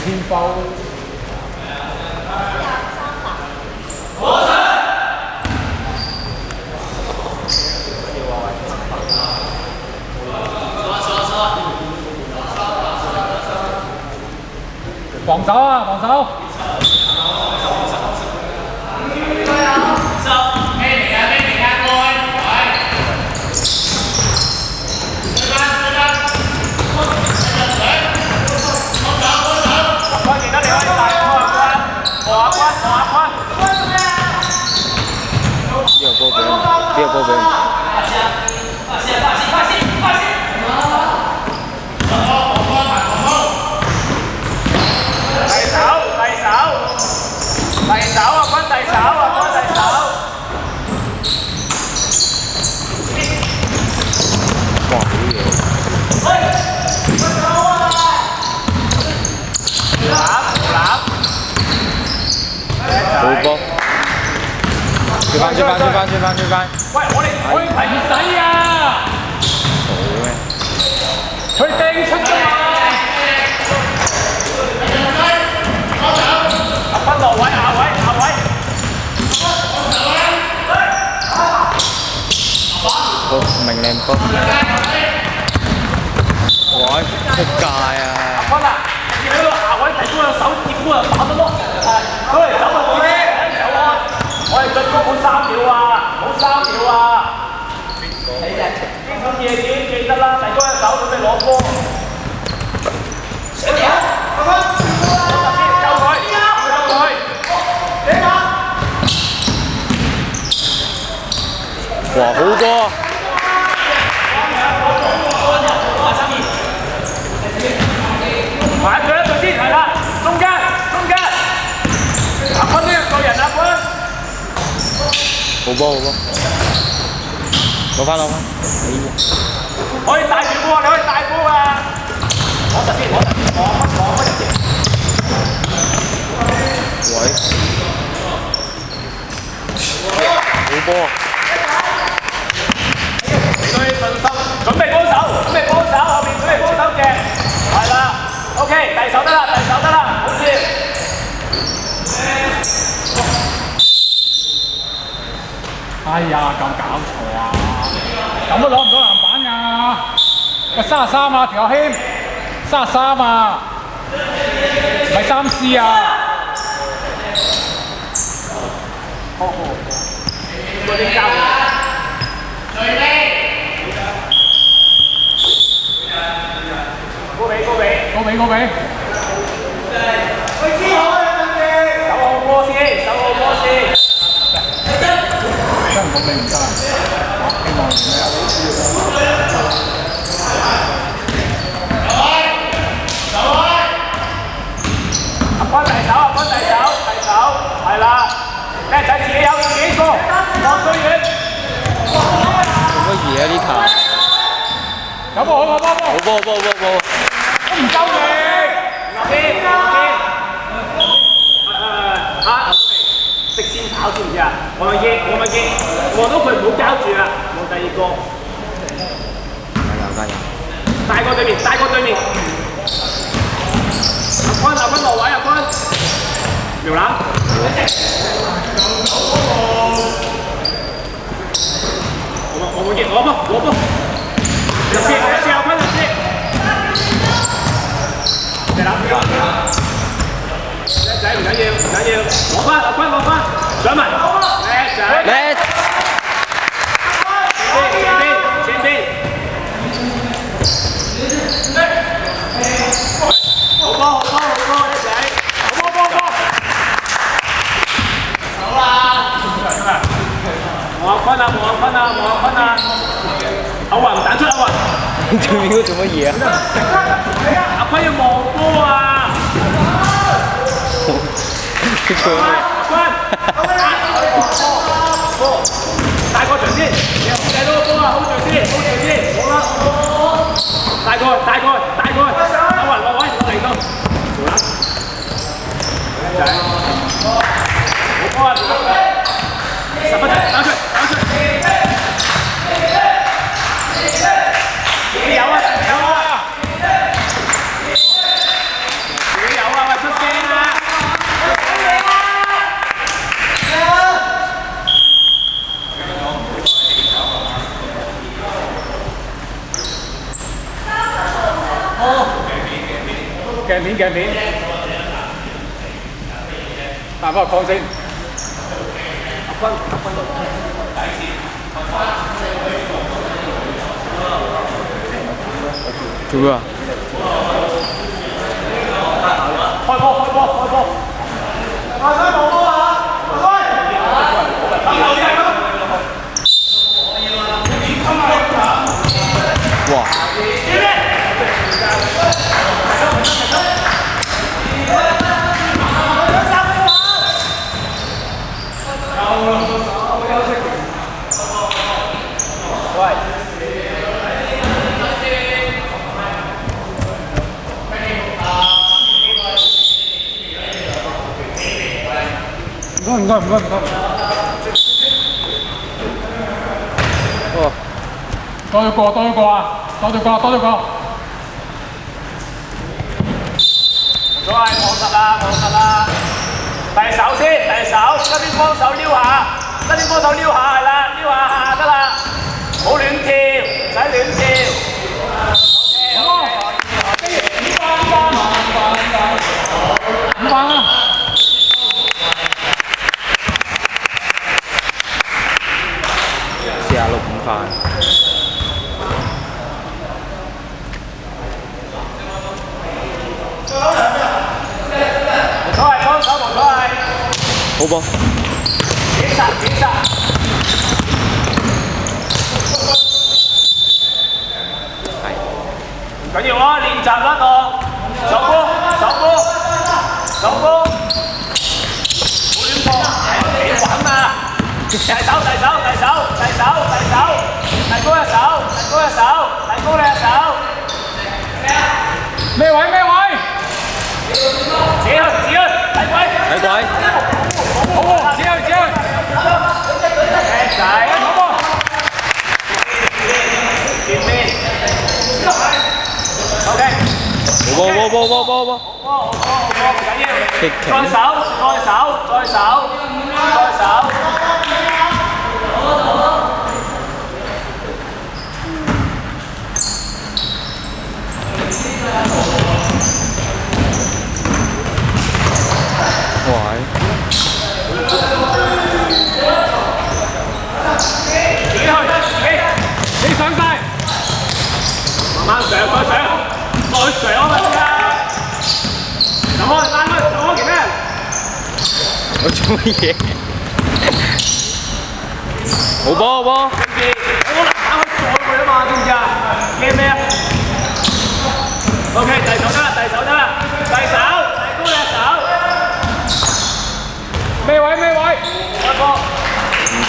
天梆。防守啊，防守！呢個波俾好波！追翻！喂，我哋提洗啊！好咩？佢掟出㗎嘛！阿斌落位，下位。波明靚波！喂，出界啊！阿斌啊，見到個下位提高個手接波就打得咯，都嚟走啊！我哋進攻冇3秒啊！冇3秒啊！呢種夜點記得啦，提高隻手準備攞波。哇，好多！埋佢一隊先，係啦，中間。阿坤呢個人，阿坤。好波！攞翻！可以帶住波，你可以帶波啊！攞實先，攞乜嘢？喂！好波！對信心，準備幫手，後面準備幫手嘅，係啦 ，OK， 遞手得啦，好似。哎呀，咁搞錯啊！咁都攞唔到籃板㗎！喂，33啊，條友謙，33啊，唔係3C啊！嗰啲交。高比。守好波先。真係咁你唔得啊！希望你咩啊？阿坤提手，係啦，叻仔自己有自己個，望最遠。做乜嘢啊？呢球？有波！好波！都唔夠你。直線跑知唔知啊？我咪見，望到佢唔好交住啊！望第二個。加油！大個對面。阿坤落位，阿坤。苗籃。我冇見，攞波。入先，阿坤入先。嚟籃。叻仔唔緊要，攞翻，阿坤攞翻，上埋，叻仔，叻！前邊，好波，叻仔，好波，好啦，望阿坤啊，阿雲彈出阿雲，對面嗰個做乜嘢啊？阿坤要望波啊！佢做咩？大個場先，掟到個波啊！好場先，好啦，大個，阿雲落位，嚟到，條籃，仔，好波啊！10分鐘，打出，自己有啊！鏡片，大波抗先，分。做咩啊？開波！大家冇波啊！哇！唔該。哦，多咗個啊！多咗個。唔該，望實啦。第手，側邊幫手撩下，係啦，撩下得啦，唔好亂跳，唔使亂跳。五棒啊！46五飯。冇所謂，幫手冇所謂。好波。檢查。係。唔緊要啊，練習啦個。手波，冇亂破，幾穩啊！大手，提高一手。咩位？指去，睇鬼。好喎，指去。靚仔，好波。見面。OK。冇波。好，唔緊要。踢再手。喂。你上晒，慢慢上，再上啊！做開件咩？我做乜嘢？好波。我打開坐佢啊嘛，知唔知啊？驚咩啊 ？OK， 第手得，提高一手。咩位？開波。唔緊。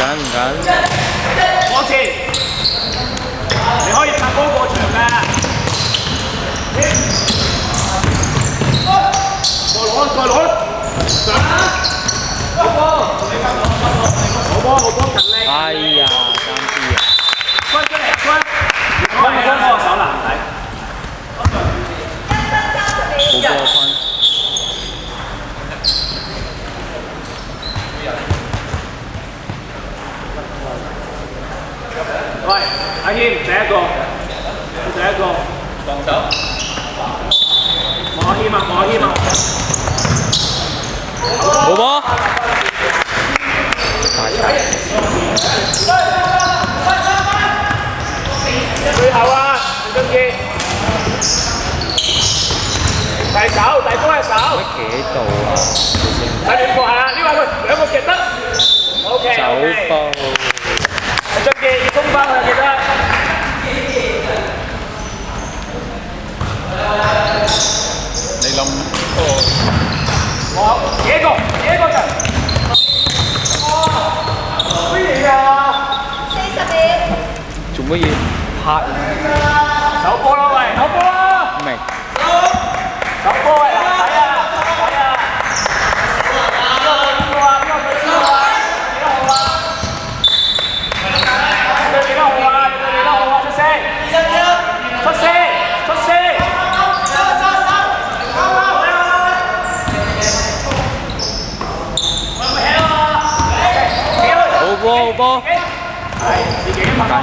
往前，你可以拍高過場㗎。再攞，上啦！好波，勤力。哎呀，3D 啊！出嚟，幫我手難睇。好波坤。喂，阿謙，第一個，防守。望阿謙啊！好波。大齊。最後啊，李俊傑。大手，大高一手。企喺度啊！睇兩個係啦，呢位佢兩個極得。OK。走波。李俊傑要攻翻佢記得。你諗我幾個陣？乜嘢啊？40秒。做乜嘢？拍手波啦喂，手波啦！明。手波係難睇啊！邊個啊？幾多號啊？出聲！好波！係自己拍緊要。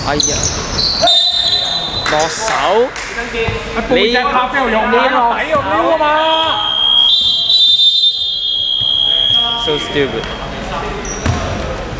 哎呀！落手，背脊拍之後用眼底用撩啊嘛。 so stupid。